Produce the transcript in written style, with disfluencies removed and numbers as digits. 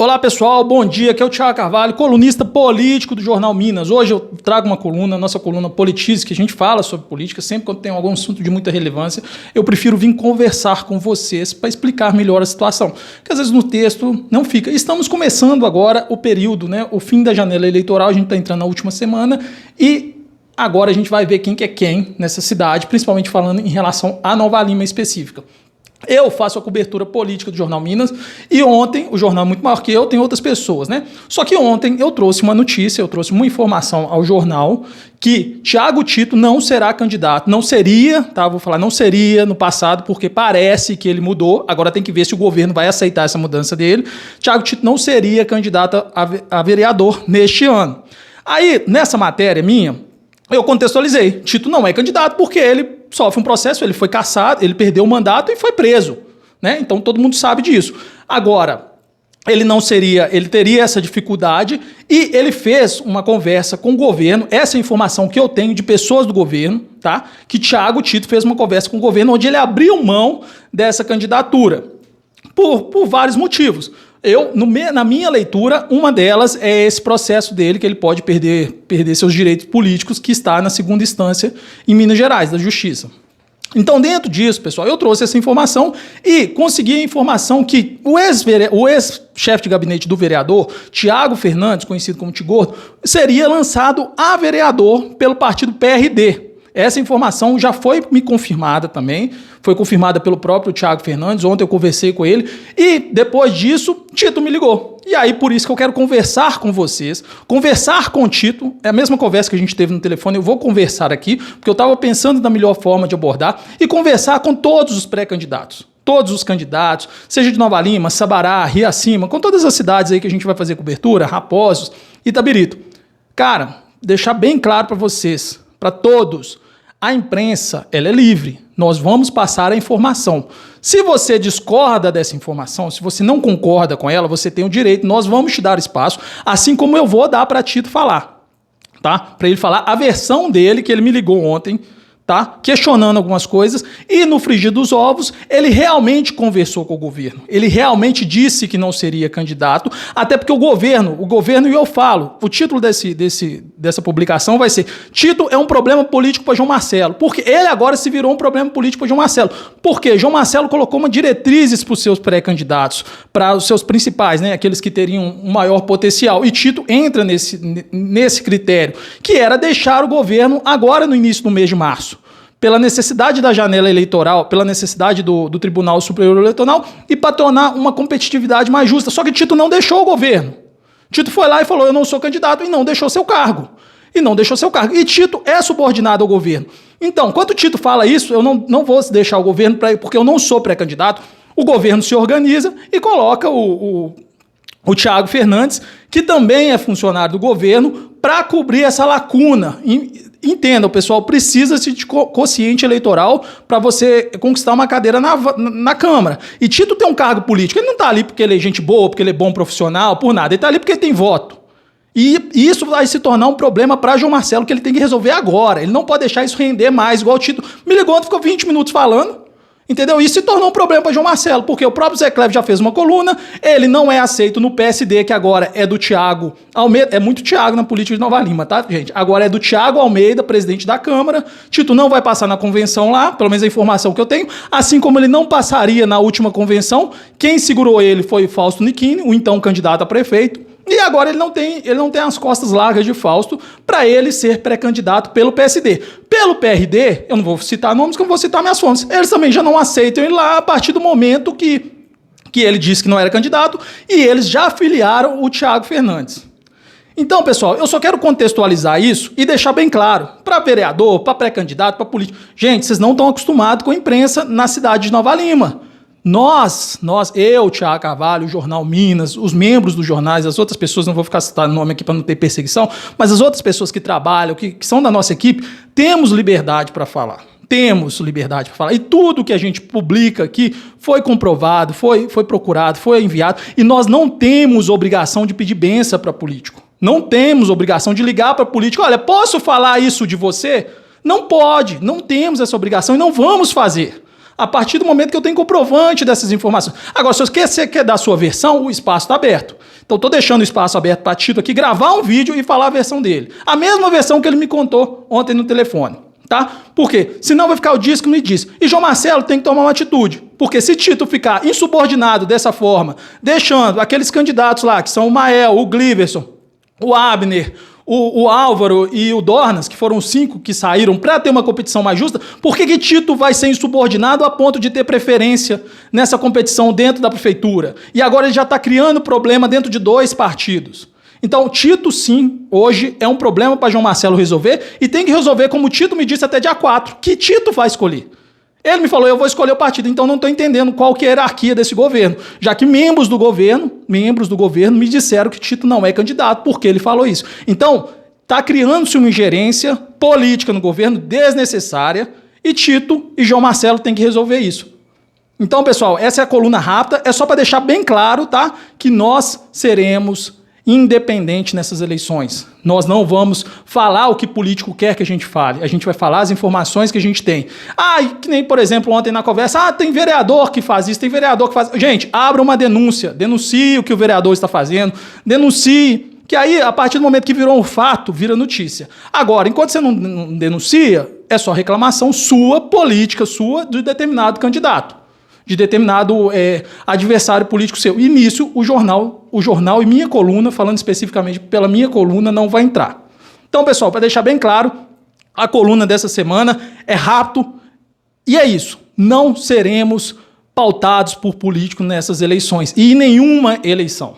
Olá pessoal, bom dia, aqui é o Thiago Carvalho, colunista político do Jornal Minas. Hoje eu trago uma coluna, nossa coluna Politize, que a gente fala sobre política, sempre quando tem algum assunto de muita relevância, eu prefiro vir conversar com vocês para explicar melhor a situação, que às vezes no texto não fica. Estamos começando agora o período, né, o fim da janela eleitoral, a gente está entrando na última semana e agora a gente vai ver quem que é quem nessa cidade, principalmente falando em relação à Nova Lima específica. Eu faço a cobertura política do Jornal Minas e ontem, o jornal é muito maior que eu, tem outras pessoas, né? Só que ontem eu trouxe uma notícia, eu trouxe uma informação ao jornal que Thiago Tito não será candidato, não seria, tá? Vou falar não seria no passado porque parece que ele mudou, agora tem que ver se o governo vai aceitar essa mudança dele. Thiago Tito não seria candidato a vereador neste ano. Aí, nessa matéria minha, eu contextualizei, Tito não é candidato porque ele sofre um processo, ele foi cassado, ele perdeu o mandato e foi preso, né? Então todo mundo sabe disso. Agora, ele não seria, ele teria essa dificuldade e ele fez uma conversa com o governo, essa é a informação que eu tenho de pessoas do governo, tá? Que Thiago Tito fez uma conversa com o governo onde ele abriu mão dessa candidatura por vários motivos. Na minha leitura, uma delas é esse processo dele, que ele pode perder seus direitos políticos, que está na segunda instância em Minas Gerais, da Justiça. Então, dentro disso, pessoal, eu trouxe essa informação e consegui a informação que o ex-chefe de gabinete do vereador, Thiago Fernandes, conhecido como Tigordo, seria lançado a vereador pelo partido PRD. Essa informação já foi me confirmada também, foi confirmada pelo próprio Thiago Fernandes, ontem eu conversei com ele, e depois disso, Tito me ligou. E aí, por isso que eu quero conversar com vocês, conversar com o Tito, é a mesma conversa que a gente teve no telefone, eu vou conversar aqui, porque eu estava pensando na melhor forma de abordar, e conversar com todos os pré-candidatos. Todos os candidatos, seja de Nova Lima, Sabará, Riacima, com todas as cidades aí que a gente vai fazer cobertura, Raposos, Itabirito. Cara, deixar bem claro para vocês, para todos, a imprensa, ela é livre. Nós vamos passar a informação. Se você discorda dessa informação, se você não concorda com ela, você tem o direito, nós vamos te dar espaço, assim como eu vou dar para Tito falar, tá? Para ele falar a versão dele, que ele me ligou ontem, tá? Questionando algumas coisas, e no frigir dos ovos, ele realmente conversou com o governo. Ele realmente disse que não seria candidato, até porque o governo, e eu falo, o título dessa publicação vai ser Tito é um problema político para João Marcelo, porque ele agora se virou um problema político para João Marcelo. Por quê? João Marcelo colocou uma diretrizes para os seus pré-candidatos, para os seus principais, né? Aqueles que teriam um maior potencial, e Tito entra nesse critério, que era deixar o governo agora no início do mês de março, pela necessidade da janela eleitoral, pela necessidade do Tribunal Superior Eleitoral e para tornar uma competitividade mais justa. Só que Tito não deixou o governo. Tito foi lá e falou, eu não sou candidato, e não deixou seu cargo. E Tito é subordinado ao governo. Então, quando Tito fala isso, eu não vou deixar o governo, porque eu não sou pré-candidato, o governo se organiza e coloca o Thiago Fernandes, que também é funcionário do governo, para cobrir essa lacuna. Entenda, o pessoal precisa-se de quociente eleitoral para você conquistar uma cadeira na Câmara. E Tito tem um cargo político. Ele não está ali porque ele é gente boa, porque ele é bom profissional, por nada. Ele está ali porque ele tem voto. E isso vai se tornar um problema para João Marcelo, que ele tem que resolver agora. Ele não pode deixar isso render mais, igual o Tito me ligou, ficou 20 minutos falando. Entendeu? Isso se tornou um problema para João Marcelo, porque o próprio Zé Cléber já fez uma coluna, ele não é aceito no PSD, que agora é do Thiago Almeida, é muito Thiago na política de Nova Lima, tá, gente? Agora é do Thiago Almeida, presidente da Câmara. Tito não vai passar na convenção lá, pelo menos a informação que eu tenho, assim como ele não passaria na última convenção. Quem segurou ele foi o Fausto Nichini, o então candidato a prefeito. E agora ele não tem as costas largas de Fausto para ele ser pré-candidato pelo PSD. Pelo PRD, eu não vou citar nomes, que eu vou citar minhas fontes. Eles também já não aceitam ele lá a partir do momento que ele disse que não era candidato e eles já afiliaram o Thiago Fernandes. Então, pessoal, eu só quero contextualizar isso e deixar bem claro para vereador, para pré-candidato, para político. Gente, vocês não estão acostumados com a imprensa na cidade de Nova Lima. Eu, Thiago Carvalho, o Jornal Minas, os membros dos jornais, as outras pessoas, não vou ficar citando nome aqui para não ter perseguição, mas as outras pessoas que trabalham, que são da nossa equipe, temos liberdade para falar. E tudo que a gente publica aqui foi comprovado, foi procurado, foi enviado, e nós não temos obrigação de pedir benção para político. Não temos obrigação de ligar para político, olha, posso falar isso de você? Não pode, não temos essa obrigação e não vamos fazer. A partir do momento que eu tenho comprovante dessas informações. Agora, se você quer dar a sua versão, o espaço está aberto. Então estou deixando o espaço aberto para Tito aqui gravar um vídeo e falar a versão dele. A mesma versão que ele me contou ontem no telefone. Tá? Por quê? Senão vai ficar o diz que me diz. E João Marcelo tem que tomar uma atitude. Porque se Tito ficar insubordinado dessa forma, deixando aqueles candidatos lá, que são o Mael, o Gliverson, o Abner, o Álvaro e o Dornas, que foram os 5 que saíram para ter uma competição mais justa, por que Tito vai ser insubordinado a ponto de ter preferência nessa competição dentro da prefeitura? E agora ele já está criando problema dentro de 2 partidos. Então, Tito, sim, hoje é um problema para João Marcelo resolver e tem que resolver, como o Tito me disse até dia 4, que Tito vai escolher. Ele me falou, eu vou escolher o partido, então não estou entendendo qual que é a hierarquia desse governo, já que membros do governo me disseram que Tito não é candidato, porque ele falou isso. Então, está criando-se uma ingerência política no governo desnecessária e Tito e João Marcelo têm que resolver isso. Então, pessoal, essa é a coluna rápida, é só para deixar bem claro, tá, que nós seremos independente nessas eleições. Nós não vamos falar o que político quer que a gente fale. A gente vai falar as informações que a gente tem. Que nem, por exemplo, ontem na conversa, tem vereador que faz isso, tem vereador que faz... Gente, abra uma denúncia. Denuncie o que o vereador está fazendo. Denuncie. Que aí, a partir do momento que virou um fato, vira notícia. Agora, enquanto você não denuncia, é só reclamação sua, política sua, de determinado candidato, de determinado adversário político seu. E nisso, o jornal e minha coluna, falando especificamente pela minha coluna, não vai entrar. Então, pessoal, para deixar bem claro, a coluna dessa semana é rápido e é isso. Não seremos pautados por político nessas eleições e em nenhuma eleição.